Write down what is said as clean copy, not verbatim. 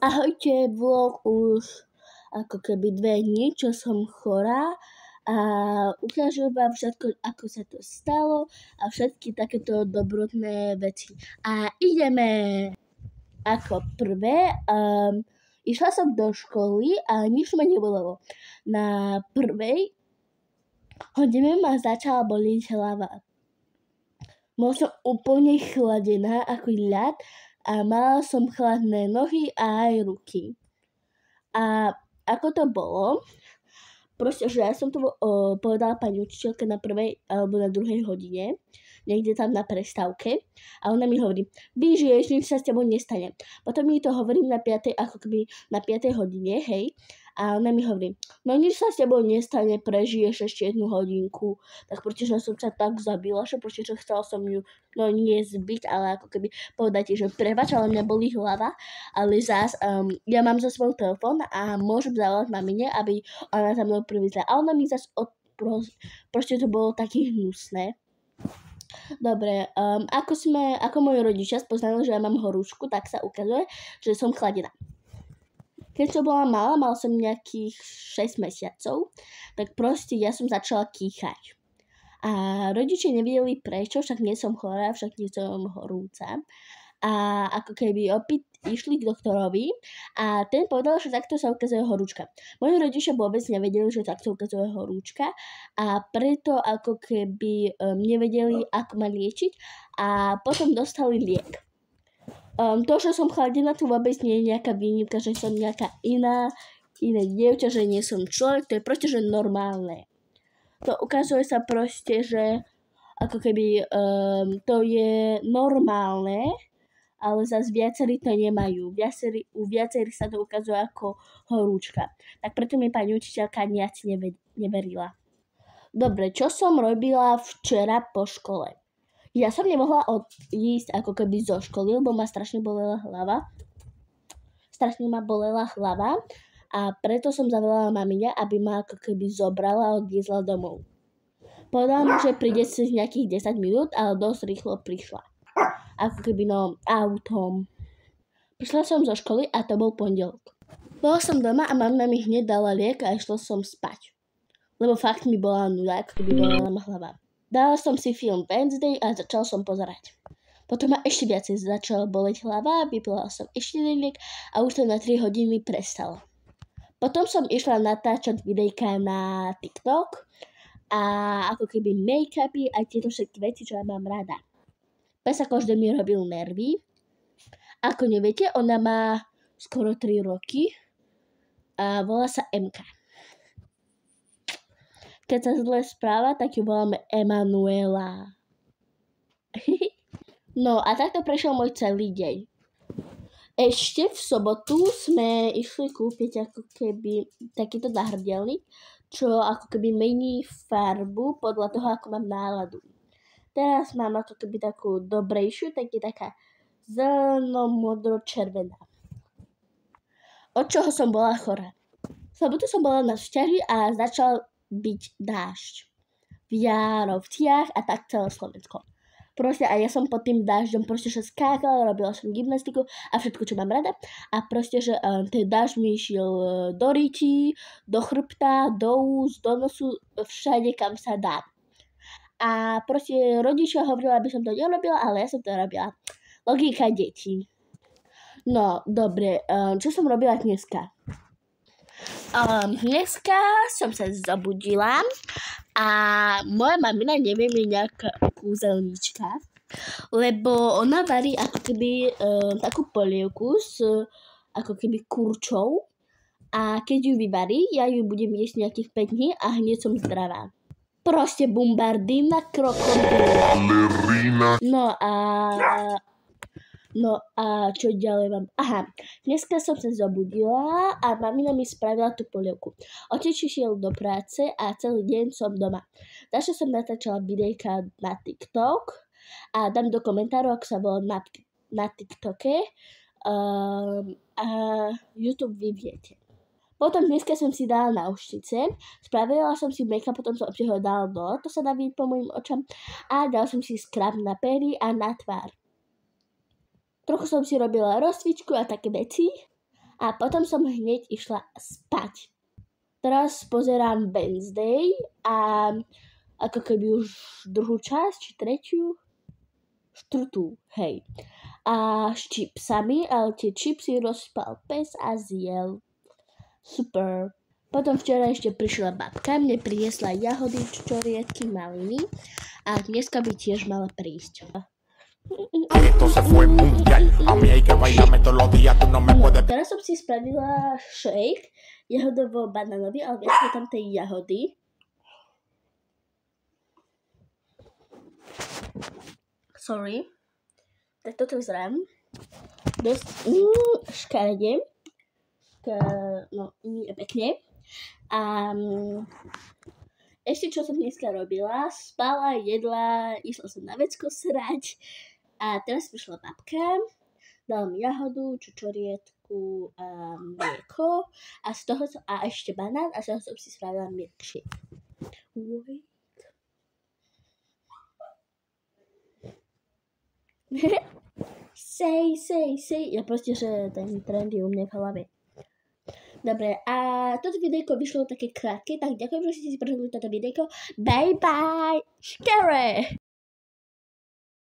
Ahojte, vlog už ako keby 2 dní, čo som chorá a ukážem vám všetko, ako sa to stalo a všetky takéto dobrotné veci. A ideme! Ako prvé, išla som do školy a nič ma nebolelo. Na prvej hodine ma začala bolieť hlava. Bola som úplne chladená ako ľad a mala som chladné nohy a aj ruky. A ako to bolo, proste, že ja som to povedala pani učiteľke na prvej alebo na druhej hodine, niekde tam na prestávke, a ona mi hovorí, vyžiješ, nič sa s tebou nestane. Potom mi to hovorím na 5. ako keby na 5. hodine, hej, a ona mi hovorí, no nič sa s tebou nestane, prežiješ ešte 1 hodinku. Tak pretože som sa tak zabila, že pretože chcela som ju nie zbiť, ale ako keby povedať, že prepáč, ale mňa bolí hlava, ale zás ja mám za svoj telefón a môžem zavolať mamine, aby ona za mnou privízla. A ona mi zás proste to bolo také hnusné. Dobre, ako moji rodičia spoznali, že ja mám horúčku, tak sa ukazuje, že som chladená. Keď som bola malá, mala som nejakých 6 mesiacov, tak proste ja som začala kýchať. A rodičia nevedeli prečo, však nie som chorá, však nie som horúca. A ako keby išli k doktorovi a ten povedal, že takto sa ukazuje horúčka. Moji rodičia vôbec nevedeli, že takto ukazuje horúčka a preto ako keby nevedeli, ako ma liečiť a potom dostali liek. To, že som chladená, tu vôbec nie je nejaká výnimka, že som nejaká iné dievča, že nie som človek, to je proste, že normálne. To ukazuje sa proste, že ako keby to je normálne, ale zase viacerí to nemajú. U viacerých sa to ukazuje ako horúčka. Tak preto mi pani učiteľka niac neverila. Dobre, čo som robila včera po škole? Ja som nemohla odísť ako keby zo školy, lebo ma strašne bolela hlava. A preto som zavolala mamine, aby ma ako keby zobrala a odviezla domov. Povedala mi, že príde cez nejakých 10 minút, ale dosť rýchlo prišla. Ako keby autom. Prišla som zo školy a to bol pondelok. Bola som doma a mamina mi hneď dala liek a išla som spať. Lebo fakt mi bola nuda, ako keby bolela ma hlava. Dala som si film Wednesday a začal som pozerať. Potom ma ešte viacej začala boleť hlava, vypila som ešte jeden liek a už to na 3 hodiny prestalo. Potom som išla natáčať videjka na TikTok a ako keby make-upy a tieto všetky veci, čo ja mám rada. Pes každý mi robil nervy. Ako neviete, ona má skoro 3 roky a volá sa Emka. Keď sa zle správa, tak ju voláme Emanuela. No a takto prešiel môj celý deň. Ešte v sobotu sme išli kúpiť ako keby takýto náhrdelník, čo ako keby mení farbu podľa toho, ako mám náladu. Teraz mám ako keby takú dobrejšiu, tak je taká zeleno-modro-červená. Od čoho som bola chorá? V sobotu som bola na vzťahy a začal byť dážď. V Járovciach a tak celé Slovensko. Proste a ja som pod tým dážďom proste že skákala, robila som gymnastiku a všetko, čo mám rada. A proste, že ten dážď mi išiel do ryti, do chrbta, do úst, do nosu, všade, kam sa dá. A proste rodičia hovorili, aby som to nerobila, ale ja som to robila. Logika detí. No, dobre, čo som robila dneska? Dneska som sa zobudila a moja mamina nevie mi nejaká kúzelníčka, lebo ona varí ako keby takú polievku s ako keby kurčou a keď ju vyvarí, ja ju budem jesť nejakých 5 dní a hneď som zdravá. Proste bombardína krokodíla. No a čo ďalej vám? Aha, dneska som sa zobudila a mamina mi spravila tú polievku. Otec išiel do práce a celý deň som doma. Začala som natáčala videjka na TikTok a dám do komentárov, ak sa volá na TikToke a YouTube vy viete. Potom dneska som si dala náušnice, spravila som si make-up, potom som si ho dala dole, to sa dá vidieť po mojim očam, a dala som si scrub na pery a na tvár. Trochu som si robila rozcvičku a také veci A potom som hneď išla spať. Teraz pozerám Wednesday a ako keby už druhú časť, či tretiu, štvrtú, hej. A s čipsami, ale tie čipsy rozpal pes a zjel. Super. Potom včera ešte prišla babka, mne priniesla jahody, čoriedky, maliny a dneska by tiež mala prísť. Esto se fue mundial. A mí hay que bailarme todos los días, tú no me puedes. Teraz som si spravila shake jahodovo-banánový, ale viac tam tej jahody. Sorry. Tak toto vzrám. Dosť škaredne. No, nie pekne. A ešte čo som dneska robila, spala, jedla, išla som na vecko srať a teraz prišla babka, dala mi jahodu, čučoriedku a mlieko a z toho a ešte banán a z toho som si spravila milkshake. Say. Ja proste, že ten trend je u mňa v hlave. Dobre, a toto videjko vyšlo také krátke, tak ďakujem, že ste si pozreli toto videjko. Bye bye! Škere!